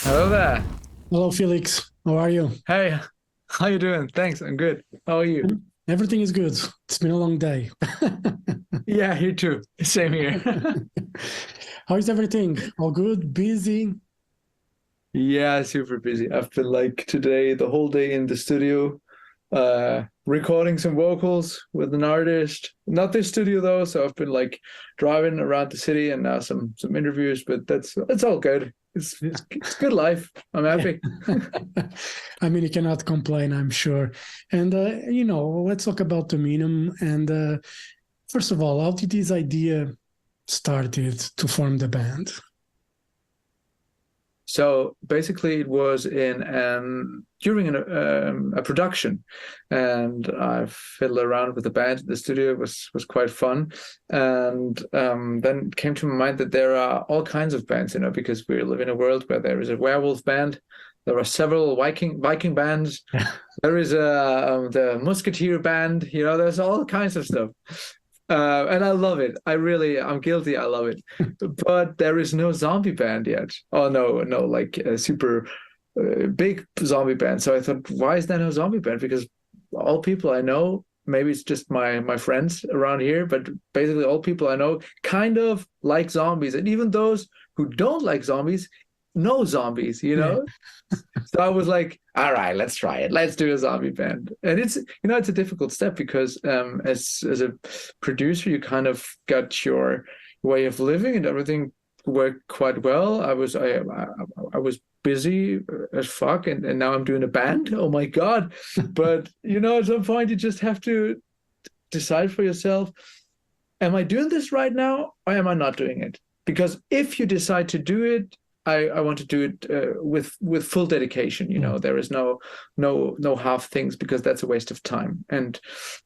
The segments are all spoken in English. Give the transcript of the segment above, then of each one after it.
Hello there. Hello, Felix. How are you? Hey, how you doing? Thanks, I'm good. How are you? Everything is good. It's been a long day. Yeah, you too. Same here. How is everything? All good? Busy? Yeah, super busy. I've been like today the whole day in the studio, recording some vocals with an artist. Not this studio though, so I've been like driving around the city and now some interviews, but that's all good. It's good life. I'm Yeah. happy. I mean, you cannot complain, I'm sure. And, let's talk about Dominum. And first of all, how did this idea started to form the band? So basically, it was in during a production, and I fiddled around with the band in the studio. It was quite fun, and then it came to my mind that there are all kinds of bands, because we live in a world where there is a werewolf band, there are several Viking bands, there is the Musketeer band. There's all kinds of stuff. And I love it. I'm guilty. I love it. But there is no zombie band yet. Oh, no, no, like a super big zombie band. So I thought, why is there no zombie band? Because all people I know, maybe it's just my friends around here, but basically all people I know kind of like zombies. And even those who don't like zombies know zombies, you Yeah. know? So I was like, all right, let's try it. Let's do a zombie band. And it's a difficult step because as a producer, you kind of got your way of living and everything worked quite well. I was busy as fuck and now I'm doing a band. Oh my God. But at some point you just have to decide for yourself, am I doing this right now or am I not doing it? Because if you decide to do it, I want to do it with full dedication. Mm. There is no half things because that's a waste of time. And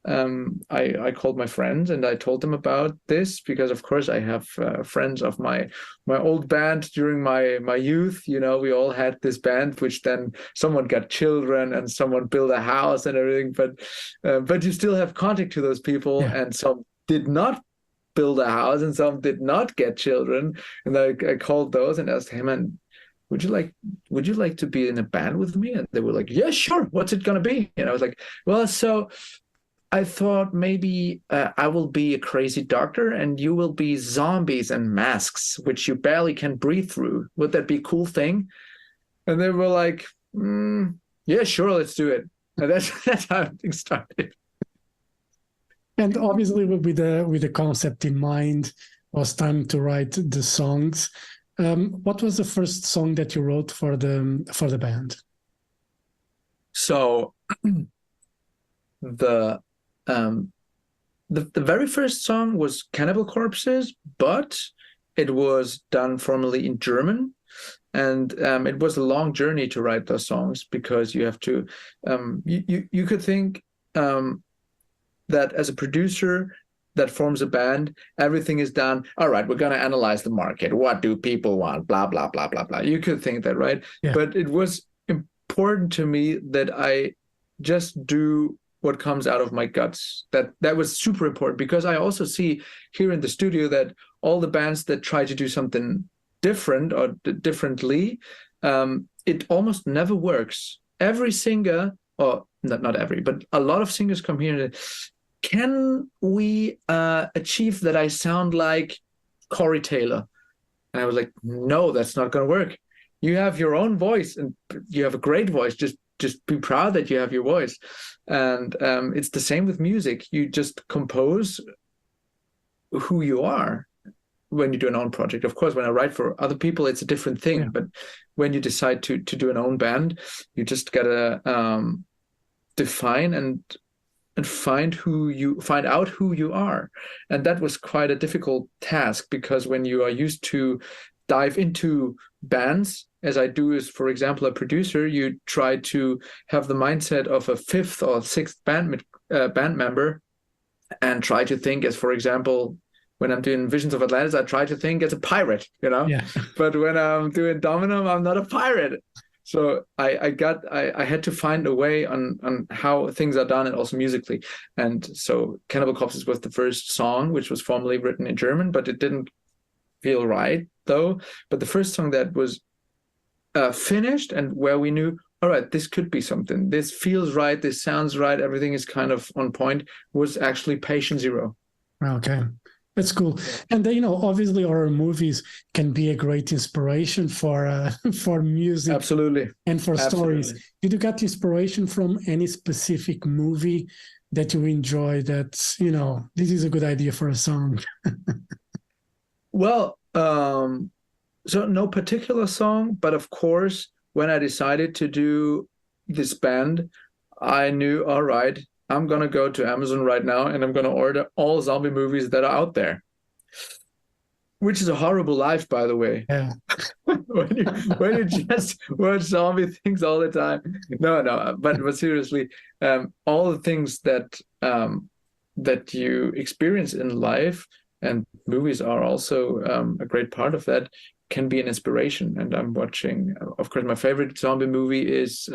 I called my friends and I told them about this because of course I have friends of my old band during my youth. We all had this band, which then someone got children and someone built a house and everything. But you still have contact to those people, Yeah. and some did not build a house and some did not get children. And I called those and asked, hey man, would you like to be in a band with me? And they were like, yeah, sure, what's it gonna be? And I was like, well, so I thought maybe I will be a crazy doctor and you will be zombies and masks which you barely can breathe through. Would that be a cool thing? And they were like, yeah, sure, let's do it. And that's how things started. And obviously, with the concept in mind, it was time to write the songs. What was the first song that you wrote for the band? So the um the very first song was Cannibal Corpses, but it was done formally in German. And it was a long journey to write those songs because you have to, you could think that as a producer that forms a band, everything is done. All right, we're going to analyze the market. What do people want? Blah, blah, blah, blah, blah. You could think that, right? Yeah. But it was important to me that I just do what comes out of my guts. That was super important because I also see here in the studio that all the bands that try to do something different or differently, it almost never works. Every singer, or not every, but a lot of singers come here and can we achieve that I sound like Corey Taylor? And I was like, no, that's not going to work. You have your own voice and you have a great voice. Just be proud that you have your voice. And it's the same with music. You just compose who you are when you do an own project. Of course, when I write for other people, it's a different thing. Yeah. But when you decide to do an own band, you just gotta define and find out who you are. And that was quite a difficult task because when you are used to dive into bands, as I do as, for example, a producer, you try to have the mindset of a fifth or sixth band member and try to think as, for example, when I'm doing Visions of Atlantis, I try to think as a pirate. Yeah. But when I'm doing Dominum, I'm not a pirate. So I had to find a way on how things are done and also musically. And so Cannibal Corpses was the first song, which was formally written in German, but it didn't feel right though. But the first song that was finished and where we knew, all right, this could be something. This feels right. This sounds right. Everything is kind of on point. Was actually Patient Zero. Okay. That's cool. And obviously horror movies can be a great inspiration for for music. Absolutely. And for stories. Did you get inspiration from any specific movie that you enjoy that, this is a good idea for a song? Well, so no particular song, but of course, when I decided to do this band, I knew, all right, I'm going to go to Amazon right now and I'm going to order all zombie movies that are out there. Which is a horrible life, by the way. Yeah. when you just watch zombie things all the time. No, but seriously, all the things that that you experience in life, and movies are also a great part of that, can be an inspiration. And I'm watching, of course, my favorite zombie movie is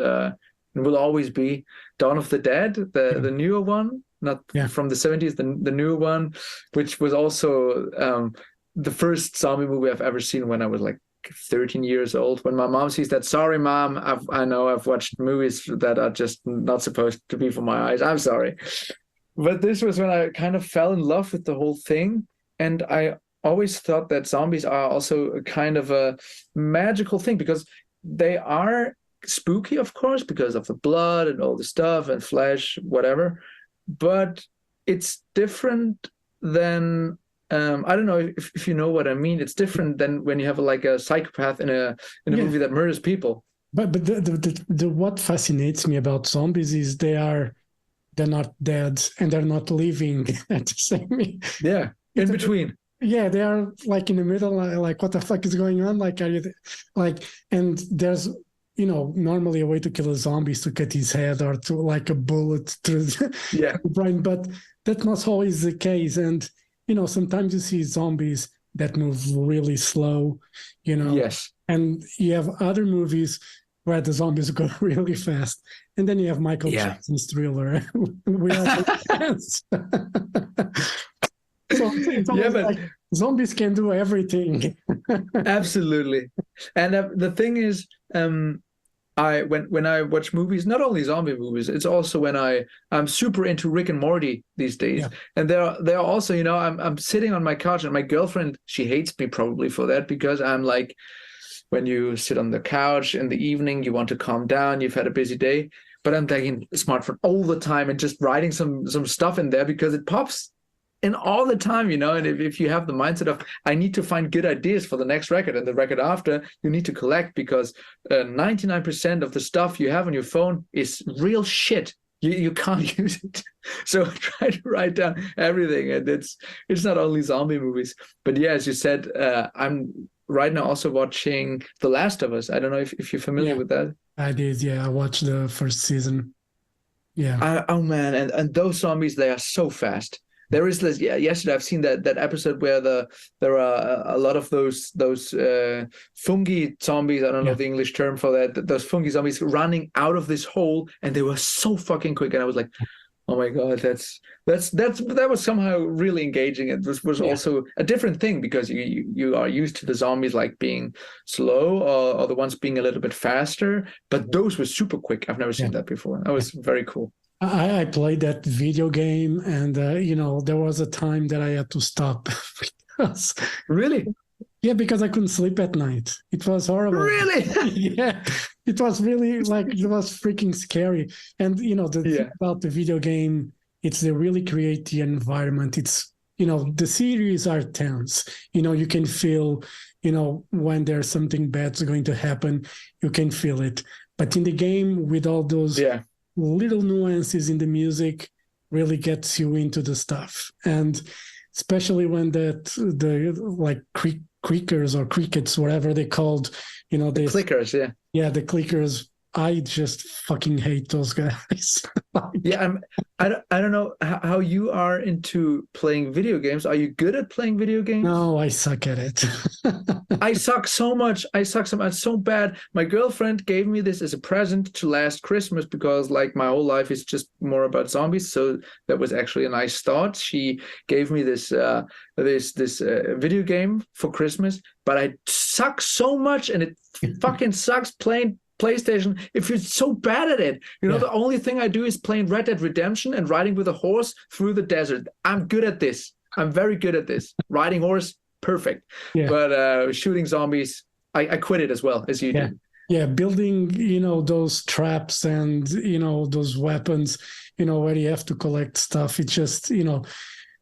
and will always be Dawn of the Dead, the newer one, not from the 70s, the newer one, which was also the first zombie movie I've ever seen when I was like 13 years old. When my mom sees that, sorry, Mom, I know I've watched movies that are just not supposed to be for my eyes. I'm sorry. But this was when I kind of fell in love with the whole thing. And I always thought that zombies are also a kind of a magical thing, because they are spooky, of course, because of the blood and all the stuff and flesh, whatever. But it's different than I don't know if you know what I mean. It's different than when you have like a psychopath in a movie that murders people. But the what fascinates me about zombies is they're not dead and they're not living at the same. Yeah, in between. Yeah, they are like in the middle. Like, what the fuck is going on? Like, are you like? And there's normally a way to kill a zombie is to cut his head or to like a bullet through the brain, but that's not always the case. And sometimes you see zombies that move really slow, Yes. And you have other movies where the zombies go really fast. And then you have Michael Jackson's Thriller. We all So it's like zombies can do everything. Absolutely. And the thing is, when I watch movies, not only zombie movies, it's also when I'm super into Rick and Morty these days. Yeah. And they're also, I'm sitting on my couch and my girlfriend, she hates me probably for that, because I'm like, when you sit on the couch in the evening, you want to calm down, you've had a busy day, but I'm taking the smartphone all the time and just writing some stuff in there because it pops in all the time, and if you have the mindset of, I need to find good ideas for the next record and the record after, you need to collect, because 99% of the stuff you have on your phone is real shit. You can't use it. So try to write down everything. And it's not only zombie movies, but yeah, as you said, I'm right now also watching The Last of Us. I don't know if you're familiar with that. I did, yeah. I watched the first season. Yeah. Oh man, and those zombies, they are so fast. There is this. Yeah, yesterday I've seen that episode where there are a lot of those fungi zombies. I don't know the English term for that. Those fungi zombies running out of this hole, and they were so fucking quick. And I was like, oh my god, that was somehow really engaging. It was also a different thing, because you are used to the zombies like being slow or the ones being a little bit faster, but those were super quick. I've never seen that before. That was very cool. I played that video game, and there was a time that I had to stop. Because, really? Yeah, because I couldn't sleep at night. It was horrible. Really? Yeah, it was really it was freaking scary. And the thing about the video game, it's they really create the environment. It's the series are tense. You can feel when there's something bad's going to happen, you can feel it. But in the game, with all those little nuances in the music, really gets you into the stuff. And especially when the creakers or crickets, whatever they called, the clickers, the clickers I just fucking hate those guys. Yeah, I don't know how you are into playing video games. Are you good at playing video games? No, I suck at it. I suck so much. I suck so much, so bad. My girlfriend gave me this as a present to last Christmas because like my whole life is just more about zombies. So that was actually a nice start. She gave me this video game for Christmas, but I suck so much, and it fucking sucks playing PlayStation if you're so bad at it. You know, the only thing I do is playing Red Dead Redemption and riding with a horse through the desert. I'm good at this. I'm very good at this. Riding horse, perfect. Yeah. But shooting zombies, I quit it as well as you do. Yeah, building, those traps and, those weapons, where you have to collect stuff. It's just,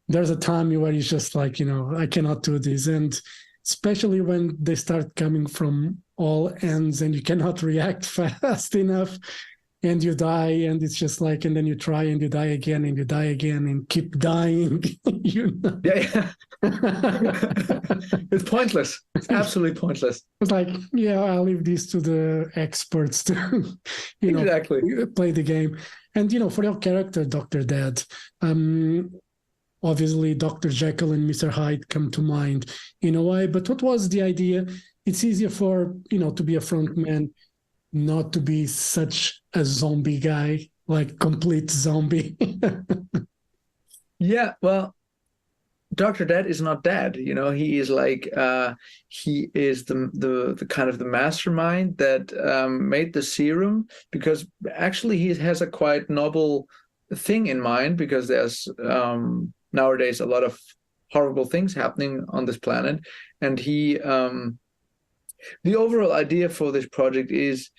there's a time where it's just like, I cannot do this. And especially when they start coming from all ends and you cannot react fast enough and you die, and it's just like, and then you try and you die again and you die again and keep dying. Yeah. It's pointless. It's absolutely pointless. It's like, I'll leave this to the experts to, exactly play the game. And, for your character, Dr. Dead, obviously Dr. Jekyll and Mr. Hyde come to mind in a way, but what was the idea? It's easier for, to be a front man, not to be such a zombie guy, like complete zombie. Yeah, well, Dr. Dead is not dead. He is like, he is the kind of the mastermind that made the serum, because actually he has a quite novel thing in mind, because there's nowadays a lot of horrible things happening on this planet. And he, the overall idea for this project is,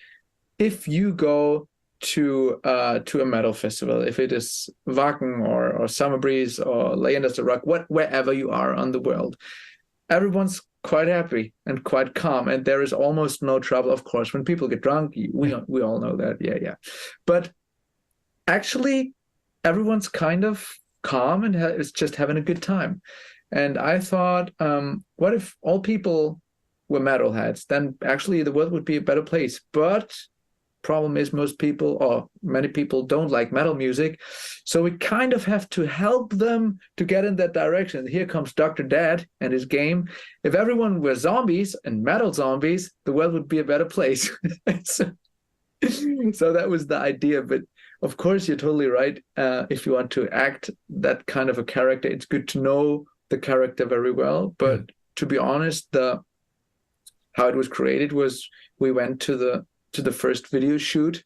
if you go to a metal festival, if it is Wacken or Summer Breeze or Leyendas del Rock, wherever you are on the world, everyone's quite happy and quite calm, and there is almost no trouble. Of course, when people get drunk, we all know that. Yeah. But actually, everyone's kind of calm and is just having a good time. And I thought, what if all people were metalheads? Then actually the world would be a better place. But problem is, most people, or many people, don't like metal music, so we kind of have to help them to get in that direction. Here comes Dr. Dead and his game. If everyone were zombies and metal zombies, the world would be a better place. So that was the idea. But of course, you're totally right. If you want to act that kind of a character, it's good to know the character very well. But to be honest, how it was created was, we went to the first video shoot.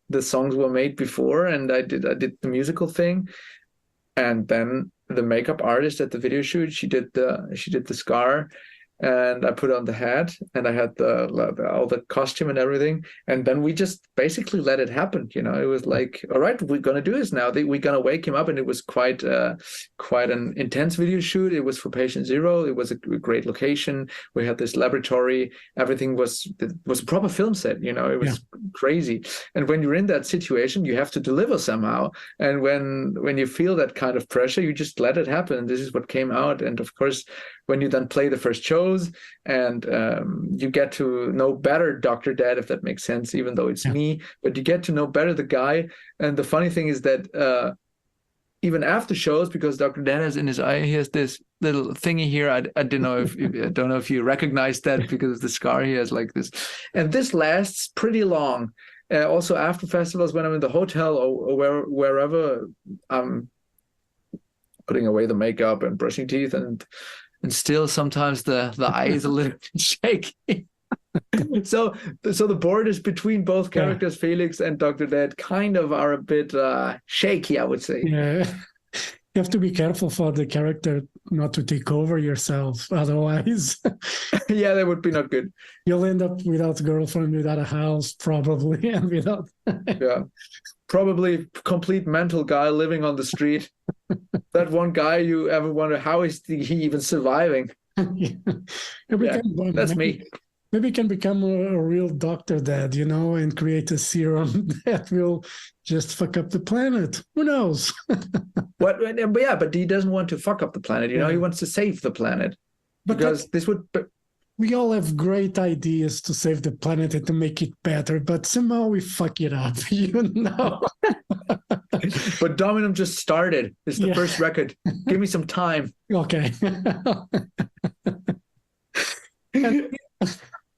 The songs were made before, and I did the musical thing, and then the makeup artist at the video shoot, she did the scar, and I put on the hat, and I had all the costume and everything, and then we just basically let it happen. It was like, all right, we're gonna do this now. We're gonna wake him up, and it was quite an intense video shoot. It was for Patient Zero. It was a great location. We had this laboratory. Everything was a proper film set. It was crazy. And when you're in that situation, you have to deliver somehow. And when you feel that kind of pressure, you just let it happen. This is what came out. And of course, when you then play the first shows, and you get to know better Dr. Dead, if that makes sense, even though it's me, but you get to know better the guy. And the funny thing is that even after shows, because Dr. Dead has in his eye, he has this little thingy here. I don't know if you recognize that, because of the scar he has like this. And this lasts pretty long. Also after festivals, when I'm in the hotel or wherever, I'm putting away the makeup and brushing teeth, and still sometimes the eye is a little shaky. So the borders between both characters, Felix and Dr. Dead, kind of are a bit shaky, I would say. Yeah, you have to be careful for the character not to take over yourself. Otherwise, yeah, that would be not good. You'll end up without a girlfriend, without a house, probably, and without. Yeah, probably complete mental guy living on the street. That one guy you ever wonder, how is he even surviving? That's me. Maybe he can become a real Dr. Dead, and create a serum that will just fuck up the planet. Who knows? But he doesn't want to fuck up the planet. He wants to save the planet, because this would we all have great ideas to save the planet and to make it better, but somehow we fuck it up, you know? But Dominum just started. It's the Yeah. first record. Give me some time. Okay.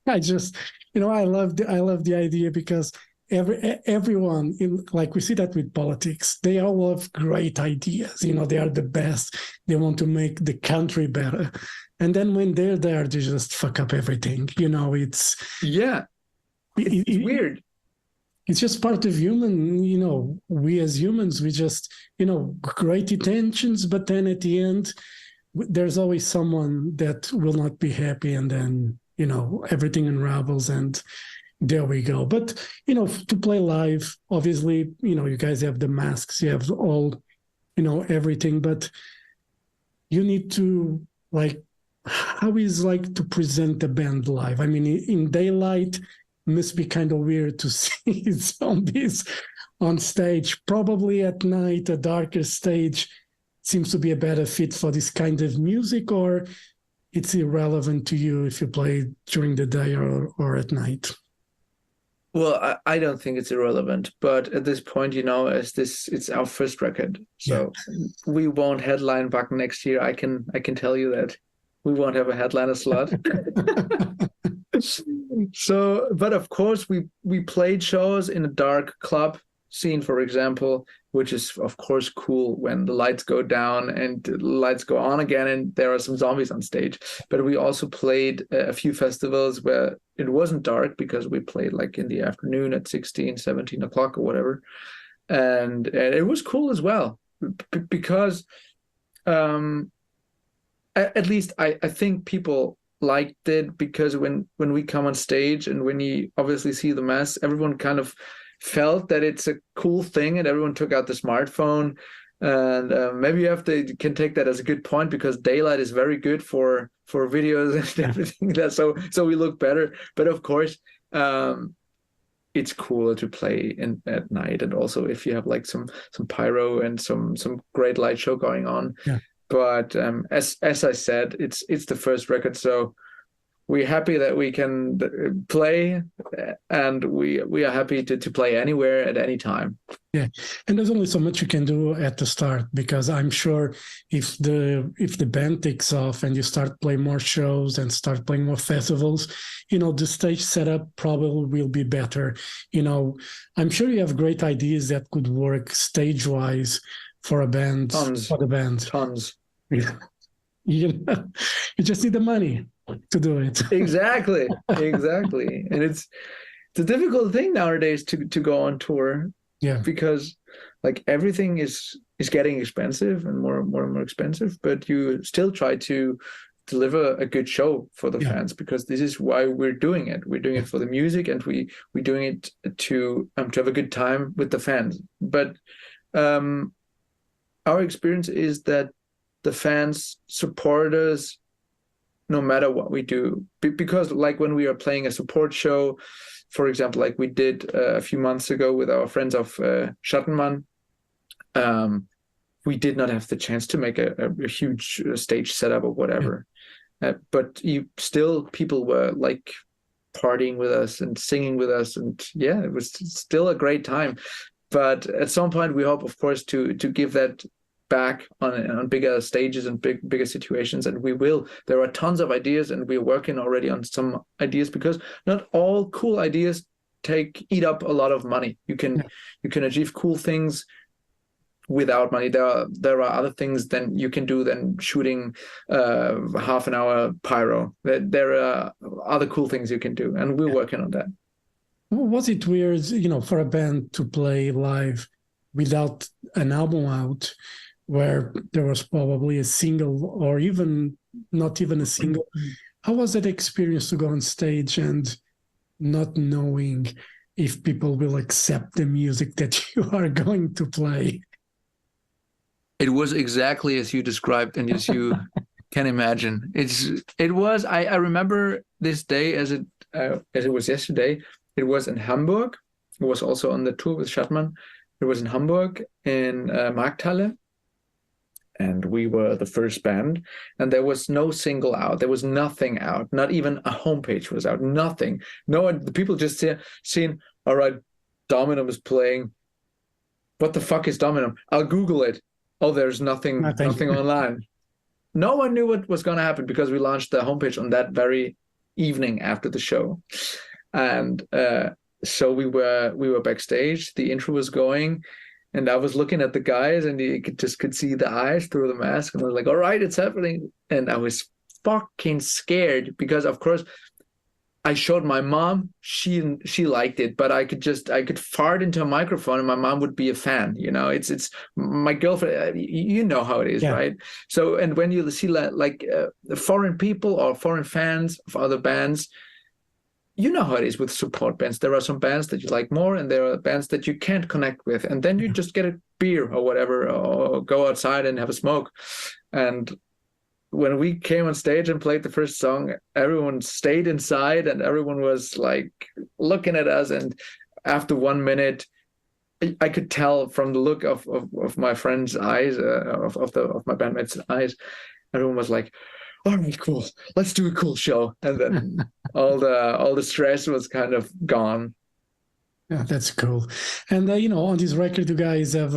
I just, I love the idea because everyone like we see that with politics, they all have great ideas. They are the best. They want to make the country better, and then when they're there, they just fuck up everything. It's weird. It's just part of human. We as humans, we just great intentions, but then at the end, there's always someone that will not be happy, and then everything unravels, and there we go. But to play live, obviously, you guys have the masks, you have all everything, but you need to, like, how is like to present the band live? I mean, in daylight must be kind of weird to see zombies on stage. Probably at night, a darker stage seems to be a better fit for this kind of music, or it's irrelevant to you if you play during the day or at night? Well, I don't think it's irrelevant, but at this point, it's our first record, so we won't headline back next year. I can tell you that we won't have a headliner slot. So, but of course, we played shows in a dark club scene, for example, which is of course cool when the lights go down and the lights go on again and there are some zombies on stage. But we also played a few festivals where it wasn't dark because we played like in the afternoon at 16, 17 o'clock or whatever. And it was cool as well because at least I think people liked it because when we come on stage and when you obviously see the mess, everyone kind of felt that it's a cool thing and everyone took out the smartphone. And maybe you can take that as a good point because daylight is very good for videos and everything. So we look better. But of course, it's cooler to play at night, and also if you have like some pyro and some great light show going on. Yeah. But as I said, it's the first record, so we're happy that we can play, and we are happy to play anywhere at any time. Yeah, and there's only so much you can do at the start, because I'm sure if the band takes off and you start playing more shows and start playing more festivals, the stage setup probably will be better. I'm sure you have great ideas that could work stage-wise for a band. Tons. For the band. Tons. Yeah. You just need the money to do it. Exactly. And it's a difficult thing nowadays to go on tour. Yeah. Because like everything is getting expensive and more and more expensive, but you still try to deliver a good show for the fans, because this is why we're doing it. We're doing it for the music, and we're doing it to have a good time with the fans. But our experience is that the fans support us no matter what we do, because like when we are playing a support show, for example, like we did a few months ago with our friends of Schattenmann, we did not have the chance to make a huge stage setup or whatever, but people were like partying with us and singing with us, and it was still a great time. But at some point we hope, of course, to give that back on bigger stages and bigger situations, and we will. There are tons of ideas, and we're working already on some ideas, because not all cool ideas eat up a lot of money. You can achieve cool things without money. There are other things than you can do than shooting half an hour pyro. There are other cool things you can do, and we're working on that. Was it weird, for a band to play live without an album out, where there was probably a single, or even not even a single? How was that experience to go on stage and not knowing if people will accept the music that you are going to play? It was exactly as you described and as you can imagine. It was. I remember this day as it was yesterday. It was in Hamburg. It was also on the tour with Schattenmann. It was in Hamburg in Markthalle. and we were the first band, and there was no single out. There was nothing out. Not even a homepage was out. Nothing. No one. The people just seen. All right, Dominum is playing. What the fuck is Dominum? I'll Google it. Oh, there's nothing online. No one knew what was going to happen because we launched the homepage on that very evening after the show, and so we were backstage. The intro was going, and I was looking at the guys, and you could see the eyes through the mask, and I was like, "All right, it's happening." And I was fucking scared because, of course, I showed my mom. She liked it, but I could fart into a microphone and my mom would be a fan. You know, it's my girlfriend. You know how it is, yeah. Right? So, and when you see like foreign people or foreign fans of other bands, you know how it is with support bands. There are some bands that you like more, and there are bands that you can't connect with, and then you just get a beer or whatever, or go outside and have a smoke. And when we came on stage and played the first song, everyone stayed inside and everyone was like looking at us. And after 1 minute, I could tell from the look of my friend's eyes, of my bandmates' eyes, everyone was like, "All right, cool, let's do a cool show." And then all the stress was kind of gone. Yeah, that's cool. And on this record, you guys have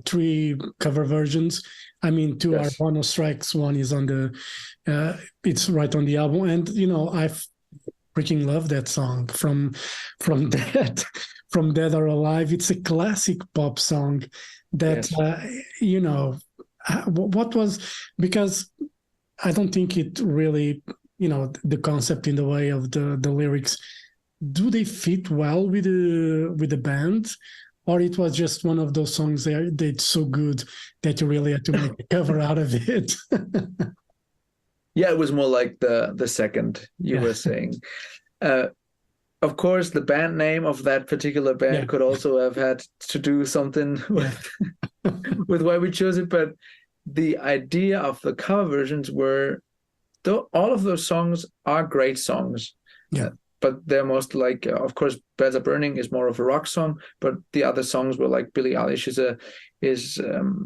3 cover versions. I mean, 2 yes. are bonus tracks. One is on the, it's right on the album. And I freaking love that song from Dead or Alive. It's a classic pop song that yes. What was, because I don't think it really, the concept in the way of the lyrics. Do they fit well with the band, or it was just one of those songs that's so good that you really had to make a cover out of it? Yeah, it was more like the second you were saying. Of course, the band name of that particular band could also have had to do something with why we chose it, but the idea of the cover versions were, though all of those songs are great songs. Yeah. But they're most like, of course, Beds Are Burning is more of a rock song, but the other songs were like Billie Eilish is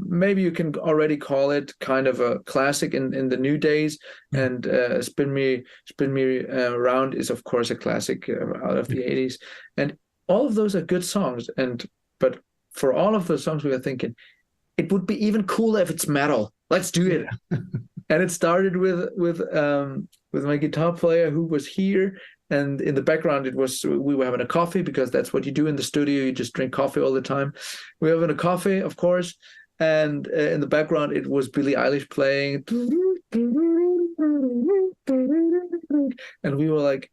maybe you can already call it kind of a classic in the new days, and Spin Me Around is of course a classic out of the 80s, and all of those are good songs. But for all of those songs, we were thinking it would be even cooler if it's metal. Let's do it. And it started with my guitar player who was here. And in the background, we were having a coffee, because that's what you do in the studio. You just drink coffee all the time. We were having a coffee, of course. And in the background, it was Billie Eilish playing. And we were like,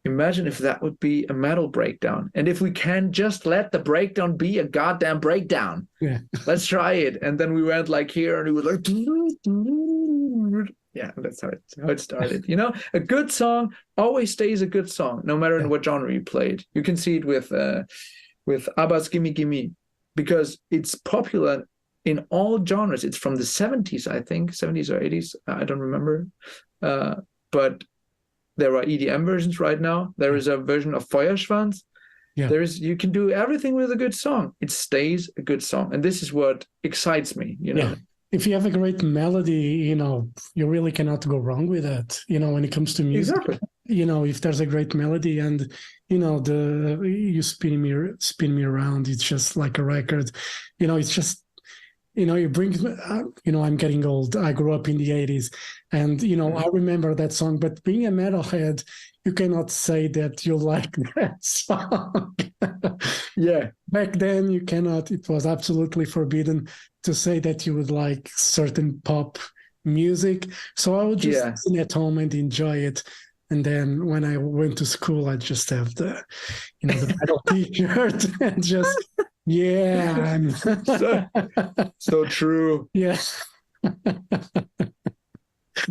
imagine if that would be a metal breakdown. And if we can just let the breakdown be a goddamn breakdown. Yeah. Let's try it. And then we went like here, and it was like... Yeah, that's how it started. A good song always stays a good song, no matter in what genre you played. You can see it with ABBA's Gimme Gimme, because it's popular in all genres. It's from the 70s, I think, 70s or 80s. I don't remember. But there are EDM versions right now. There is a version of Feuerschwanz. Yeah. You can do everything with a good song. It stays a good song. And this is what excites me, Yeah. If you have a great melody, you really cannot go wrong with that. When it comes to music, exactly. If there's a great melody and, you spin me around, it's just like a record, it's just, you bring, I'm getting old. I grew up in the 80s and, I remember that song, but being a metalhead, you cannot say that you like that song. Yeah. Back then you cannot, it was absolutely forbidden to say that you would like certain pop music. So I would just sit at home and enjoy it. And then when I went to school, I just have the metal t-shirt and just, so true. Yeah.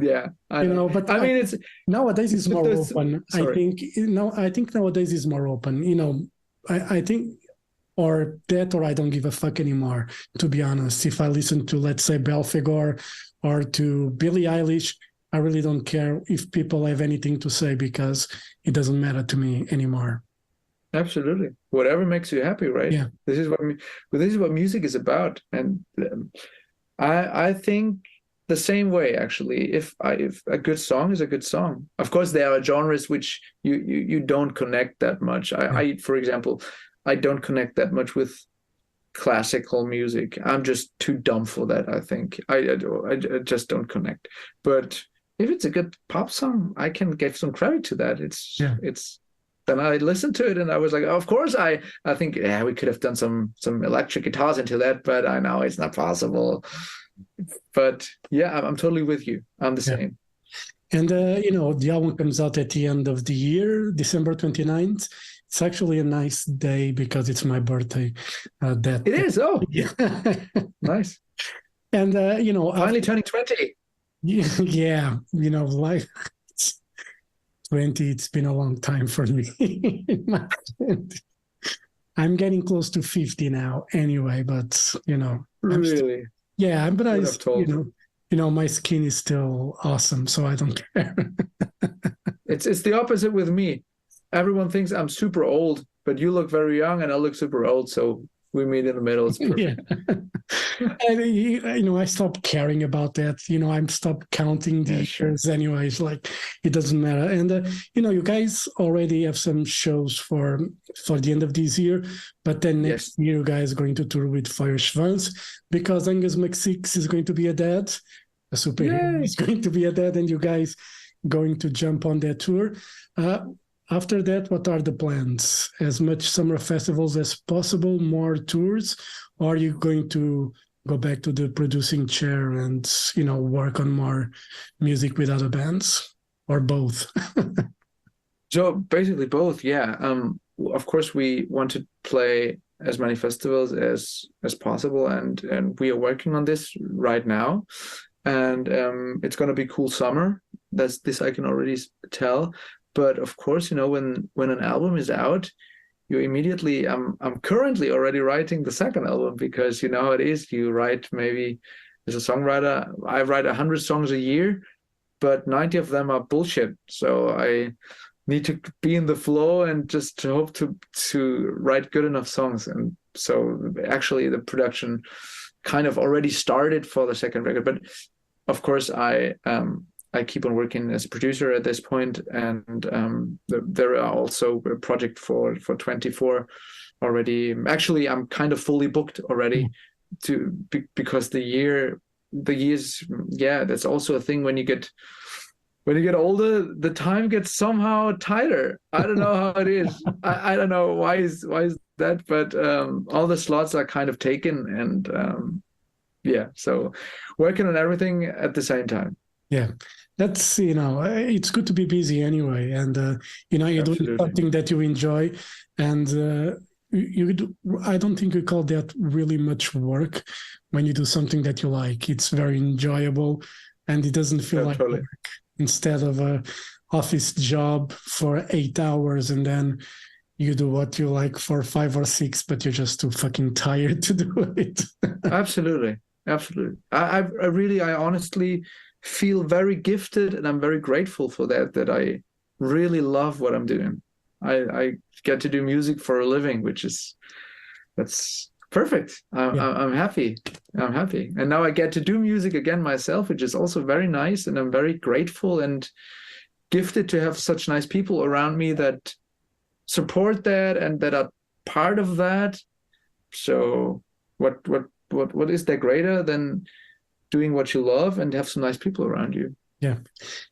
Yeah, but I mean, it's nowadays is more open. Sorry. I think nowadays is more open. I think, or I don't give a fuck anymore. To be honest, if I listen to, let's say, Belphegor or to Billie Eilish, I really don't care if people have anything to say, because it doesn't matter to me anymore. Absolutely, whatever makes you happy, right? Yeah. This is what music is about, and I think the same way actually. If a good song is a good song, of course there are genres which you don't connect that much. I for example, I don't connect that much with classical music. I'm just too dumb for that. I think I just don't connect. But if it's a good pop song, I can give some credit to that. It's then I listened to it and I was like, of course I think yeah we could have done some electric guitars into that, but I know it's not possible. But yeah, I'm totally with you. I'm the same. And the album comes out at the end of the year, December 29th. It's actually a nice day because it's my birthday. It is. Oh, yeah. Nice. And finally turning 20. Yeah, like 20, it's been a long time for me. I'm getting close to 50 now anyway, but Really? Yeah, but my skin is still awesome, so I don't care. It's the opposite with me. Everyone thinks I'm super old, but you look very young and I look super old, so we meet in the middle. It's perfect. Yeah. And, I stopped caring about that. I'm stopped counting the years anyway. It's like, it doesn't matter. And, you guys already have some shows for the end of this year, but then next year you guys are going to tour with Fire Schwanz because Angus McSix is going to be a dad. A superhero is going to be a dad, and you guys going to jump on that tour. After that, what are the plans? As much summer festivals as possible, more tours, or are you going to go back to the producing chair and, work on more music with other bands, or both? So basically both, yeah. Of course, we want to play as many festivals as possible, and we are working on this right now. And it's going to be cool summer. This I can already tell. But of course, when an album is out, you immediately I'm currently already writing the second album, because you know how it is. You write, maybe as a songwriter, I write 100 songs a year, but 90 of them are bullshit. So I need to be in the flow and just hope to write good enough songs. And so actually the production kind of already started for the second record. But of course I keep on working as a producer at this point, and there are also a project for 24 already. Actually, I'm kind of fully booked already because the years, yeah, that's also a thing. When you get older, the time gets somehow tighter. I don't know how it is. I don't know why is that, but all the slots are kind of taken, and yeah, so working on everything at the same time. Yeah, that's, it's good to be busy anyway. And, you're doing something that you enjoy. And I don't think you call that really much work when you do something that you like. It's very enjoyable, and it doesn't feel like work, instead of a office job for 8 hours and then you do what you like for 5 or 6, but you're just too fucking tired to do it. Absolutely. I honestly feel very gifted, and I'm very grateful for that I really love what I'm doing. I get to do music for a living, that's perfect. I'm happy. And now I get to do music again myself, which is also very nice, and I'm very grateful and gifted to have such nice people around me that support that and that are part of that. So what is there greater than doing what you love and have some nice people around you? Yeah.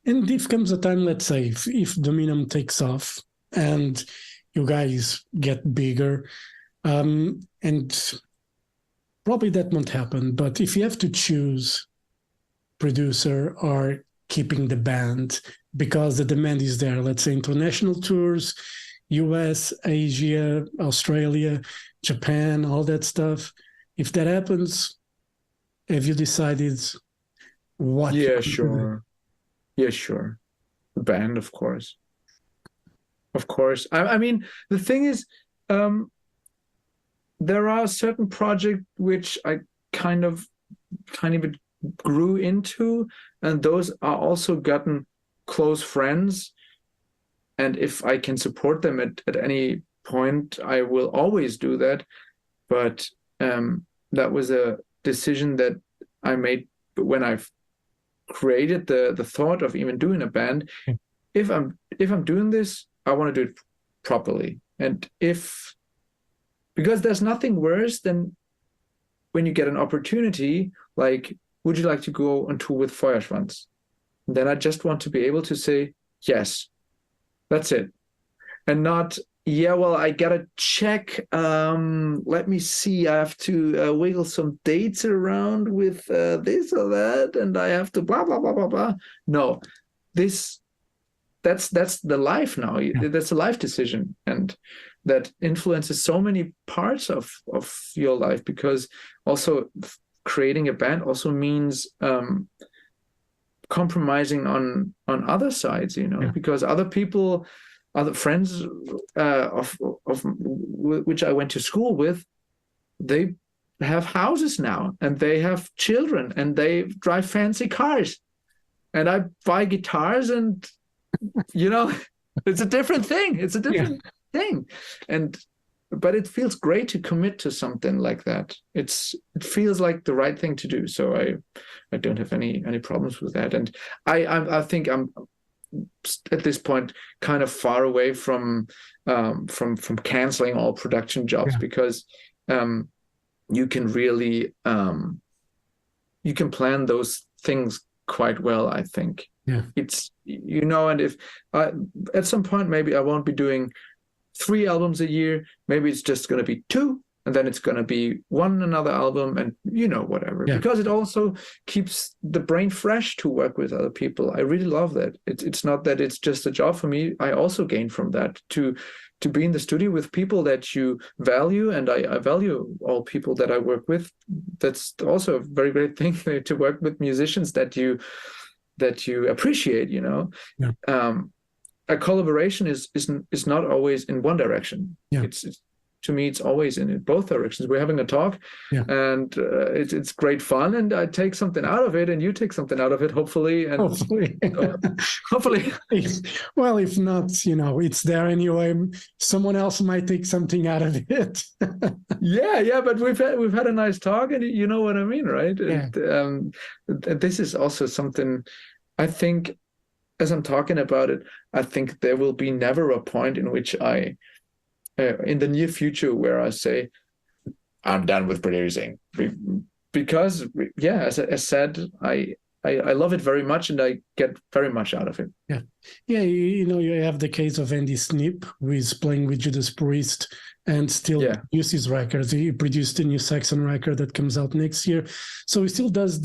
And if comes a time, let's say, if Dominum takes off and you guys get bigger, and probably that won't happen, but if you have to choose producer or keeping the band, because the demand is there, let's say international tours, US, Asia, Australia, Japan, all that stuff, if that happens, have you decided what? Yeah, sure. The band, of course. I mean, the thing is, there are certain projects which I kind of grew into, and those are also gotten close friends. And if I can support them at any point, I will always do that. But that was a decision that I made when I've created the thought of even doing a band. If I'm doing this, I want to do it properly. And because there's nothing worse than when you get an opportunity, like, would you like to go on tour with Feuerschwanz? Then I just want to be able to say, yes, that's it. And not, yeah, well, I gotta check. Let me see. I have to wiggle some dates around with this or that, and I have to blah blah blah blah blah. No, that's the life now. That's a life decision, and that influences so many parts of your life. Because also creating a band also means compromising on other sides, because other people. Other friends of which I went to school with, they have houses now, and they have children, and they drive fancy cars, and I buy guitars, and it's a different thing. It's a different thing, but it feels great to commit to something like that. It feels like the right thing to do. So I don't have any problems with that, and I think I'm at this point kind of far away from canceling all production jobs, because you can really you can plan those things quite well, I think. It's and if at some point maybe I won't be doing 3 albums a year, maybe it's just going to be 2, and then it's going to be another album, and whatever, because it also keeps the brain fresh to work with other people. I really love that. It's not that it's just a job for me. I also gain from that to be in the studio with people that you value, and I value all people that I work with. That's also a very great thing, to work with musicians that you appreciate. A collaboration is not always in one direction. It's to me, it's always in both directions. We're having a talk, and it's great fun, and I take something out of it, and you take something out of it, hopefully. And hopefully. Well, if not, it's there anyway. Someone else might take something out of it. But we've had a nice talk, and you know what I mean, right? And, this is also something I think, as I'm talking about it, I think there will be never a point in which in the near future where I say I'm done with producing, because as I said, I love it very much, and I get very much out of it. You have the case of Andy Snip, who is playing with Judas Priest and still produces records. He produced a new Saxon record that comes out next year, so he still does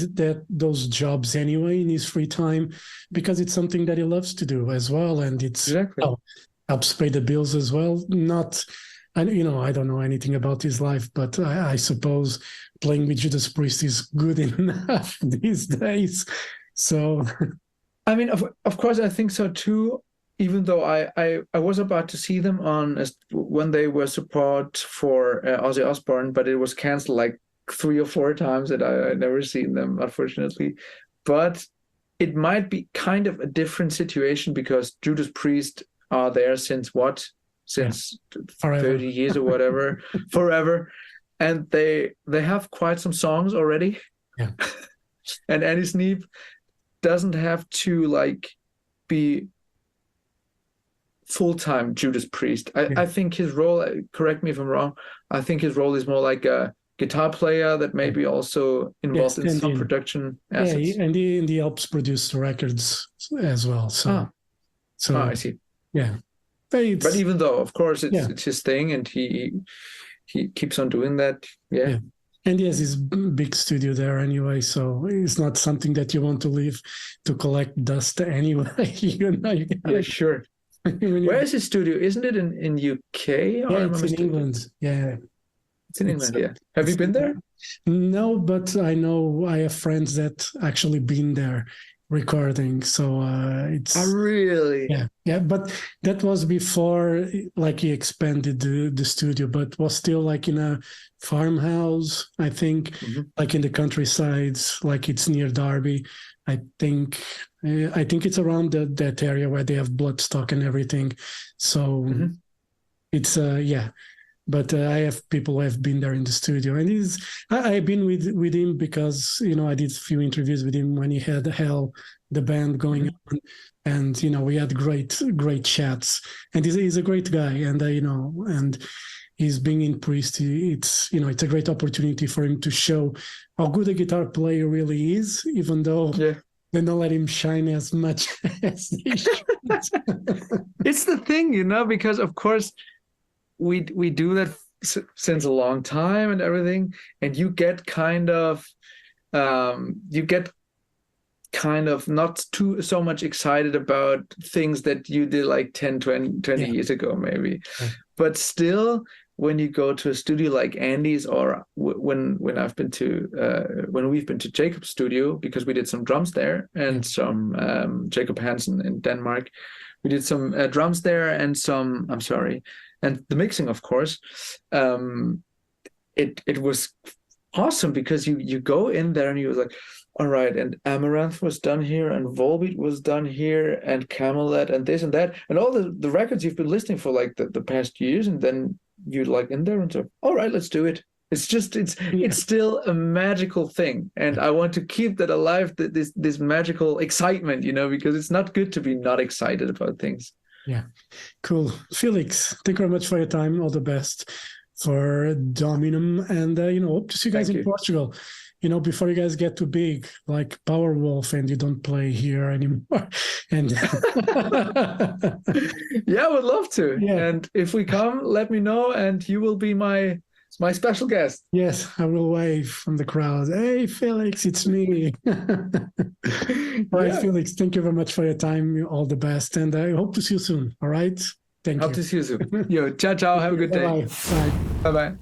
those jobs anyway in his free time, because it's something that he loves to do as well, and it's helps pay the bills as well. I don't know anything about his life, but I suppose playing with Judas Priest is good enough these days. So, I mean, of course, I think so too. Even though I was about to see them when they were support for Ozzy Osbourne, but it was canceled like 3 or 4 times, and I never seen them, unfortunately. But it might be kind of a different situation, because Judas Priest are there since 30 years or whatever, forever, and they have quite some songs already. And Andy Sneap doesn't have to be full-time Judas Priest. I think his role, correct me if I'm wrong, I think his role is more like a guitar player that may be also involved in some production assets. And he helps produce records as well. So I see. But even though, of course, it's his thing, and he keeps on doing that. And he has his big studio there anyway, so it's not something that you want to leave to collect dust anyway. Sure. Where is his studio? Isn't it in UK? It's in England. It's in England. Have you been there? No, but I know I have friends that actually been there recording, so it's really but that was before he expanded the studio, but was still in a farmhouse, I think, in the countryside, it's near Derby. I think it's around that area where they have bloodstock and everything, so it's but I have people who have been there in the studio, and I've been with him because I did a few interviews with him when he had Hell, the band going on, and we had great chats, and he's a great guy, and and he's being in Priest. It's it's a great opportunity for him to show how good a guitar player really is, even though they don't let him shine as much as they should. It's the thing, because of course we do that since a long time and everything, and you get kind of not too so much excited about things that you did like 10, 20 years ago maybe. But still, when you go to a studio like Andy's, or when we've been to Jacob's studio, because we did some drums there, and some Jacob Hansen in Denmark, we did some drums there, and and the mixing, of course. It was awesome, because you go in there and you was like, all right, and Amaranth was done here, and Volbeat was done here, and Camelot, and this and that, and all the records you've been listening for like the past years, and then you like in there and so, all right, let's do it. It's just it's still a magical thing, and I want to keep that alive, this magical excitement, because it's not good to be not excited about things. Yeah, cool. Felix, thank you very much for your time. All the best for Dominum, and hope to see you guys in Portugal. Before you guys get too big, like Powerwolf, and you don't play here anymore. And yeah, I would love to. Yeah. And if we come, let me know, and you will be my special guest. Yes, I will wave from the crowd. Hey, Felix, it's me. All right, Felix, thank you very much for your time. All the best, and I hope to see you soon. All right, thank you. Hope to see you soon. Yo, ciao, ciao. Have a good day. Bye. Bye. Bye.